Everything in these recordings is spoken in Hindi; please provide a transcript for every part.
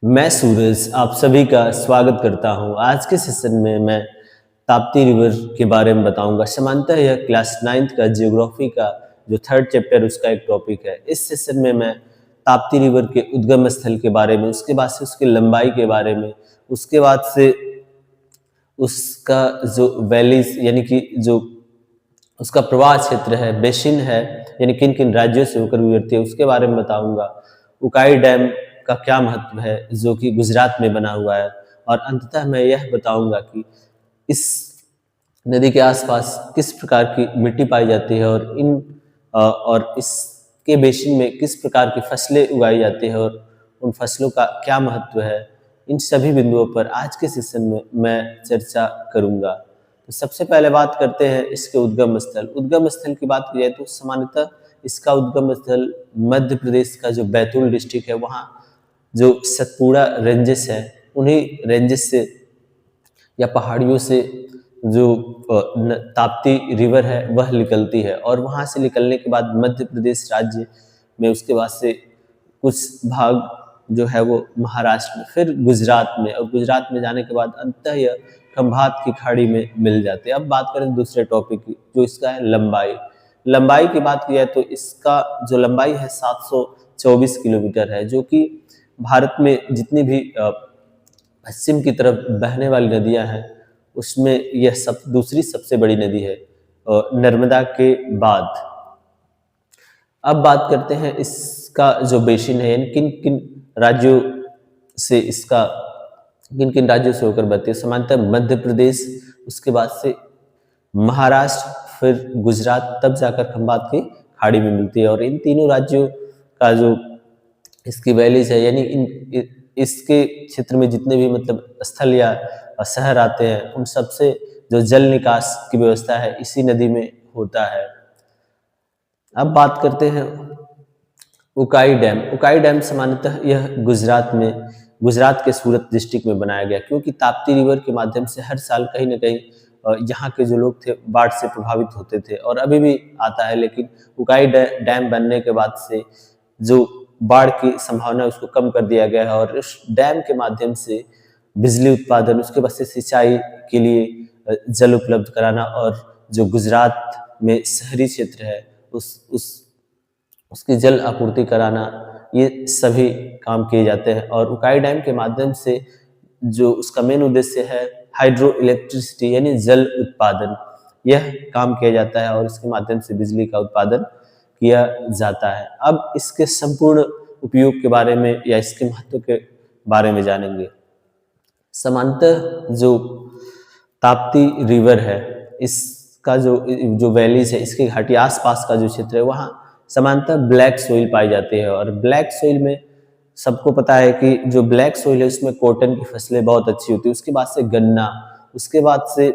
मैं सूरज आप सभी का स्वागत करता हूं। आज के सेशन में मैं ताप्ती रिवर के बारे में बताऊंगा। सामान्यतः यह क्लास 9th का जियोग्राफी का जो थर्ड चैप्टर उसका एक टॉपिक है। इस सेशन में मैं ताप्ती रिवर के उद्गम स्थल के बारे में, उसके बाद से उसकी लंबाई के बारे में, उसके बाद से उसका जो वैलीज यानी कि जो उसका प्रवाह क्षेत्र है, बेसिन है, यानी किन किन राज्यों से होकर गुजरती है उसके बारे में बताऊंगा। उकाई डैम का क्या महत्व है जो कि गुजरात में बना हुआ है, और अंततः मैं यह बताऊंगा कि इस नदी के आसपास किस प्रकार की मिट्टी पाई जाती है और इसके बेसिन में किस प्रकार की फसलें उगाई जाती है और उन फसलों का क्या महत्व है। इन सभी बिंदुओं पर आज के सेशन में मैं चर्चा करूंगा। तो सबसे पहले बात करते हैं इसके उद्गम स्थल। उद्गम स्थल की बात की जाए तो सामान्यतः इसका उद्गम स्थल मध्य प्रदेश का जो बैतूल डिस्ट्रिक्ट है, वहाँ जो सतपुड़ा रेंजेस है, उन्हीं रेंजेस से या पहाड़ियों से जो ताप्ती रिवर है वह निकलती है, और वहाँ से निकलने के बाद मध्य प्रदेश राज्य में उसके बाद से कुछ भाग जो है वो महाराष्ट्र में, फिर गुजरात में, और गुजरात में जाने के बाद अंततः यह खंभात की खाड़ी में मिल जाते हैं। अब बात करें दूसरे टॉपिक की, जो इसका है लंबाई। लंबाई की बात की जाए तो इसका जो लंबाई है 724 किलोमीटर है, जो कि भारत में जितनी भी पश्चिम की तरफ बहने वाली नदियां हैं उसमें यह दूसरी सबसे बड़ी नदी है नर्मदा के बाद। अब बात करते हैं इसका जो बेसिन है, यानी किन किन राज्यों से इसका किन किन राज्यों से होकर बहती है। सामान्यतः मध्य प्रदेश, उसके बाद से महाराष्ट्र, फिर गुजरात, तब जाकर खंभात की खाड़ी में मिलती है। और इन तीनों राज्यों का जो इसकी वैलीज है, यानी इसके क्षेत्र में जितने भी मतलब स्थल या शहर आते हैं, उन सबसे जो जल निकास की व्यवस्था है इसी नदी में होता है। अब बात करते हैं उकाई डैम। उकाई डैम सामान्यतः यह गुजरात के सूरत डिस्ट्रिक्ट में बनाया गया, क्योंकि ताप्ती रिवर के माध्यम से हर साल कहीं ना कहीं यहाँ के जो लोग थे बाढ़ से प्रभावित होते थे, और अभी भी आता है। लेकिन उकाई डैम बनने के बाद से जो बाढ़ की संभावना उसको कम कर दिया गया है, और उस डैम के माध्यम से बिजली उत्पादन, उसके बाद से सिंचाई के लिए जल उपलब्ध कराना, और जो गुजरात में शहरी क्षेत्र है उसकी जल आपूर्ति कराना, ये सभी काम किए जाते हैं। और उकाई डैम के माध्यम से जो उसका मेन उद्देश्य है हाइड्रो इलेक्ट्रिसिटी यानी जल उत्पादन, यह काम किया जाता है, और इसके माध्यम से बिजली का उत्पादन किया जाता है। अब इसके संपूर्ण उपयोग के बारे में या इसके महत्व के बारे में जानेंगे। सामान्यतः जो ताप्ती रिवर है, इसका जो वैलीज है, इसकी घाटी आसपास का जो क्षेत्र है, वहाँ सामान्यतः ब्लैक सोइल पाई जाती है। और ब्लैक सोइल में सबको पता है कि जो ब्लैक सोइल है उसमें कॉटन की फसलें बहुत अच्छी होती है, उसके बाद से गन्ना, उसके बाद से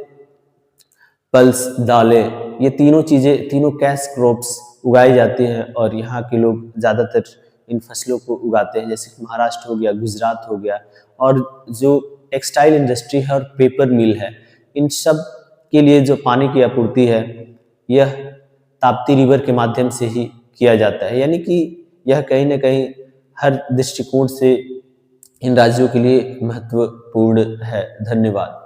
पल्स, दालें, ये तीनों चीजें, तीनों कैश क्रॉप्स उगाई जाती हैं, और यहाँ के लोग ज्यादातर इन फसलों को उगाते हैं, जैसे कि महाराष्ट्र हो गया, गुजरात हो गया। और जो टेक्सटाइल इंडस्ट्री है और पेपर मिल है, इन सब के लिए जो पानी की आपूर्ति है यह ताप्ती रिवर के माध्यम से ही किया जाता है। यानी कि यह कहीं ना कहीं हर दृष्टिकोण से इन राज्यों के लिए महत्वपूर्ण है। धन्यवाद।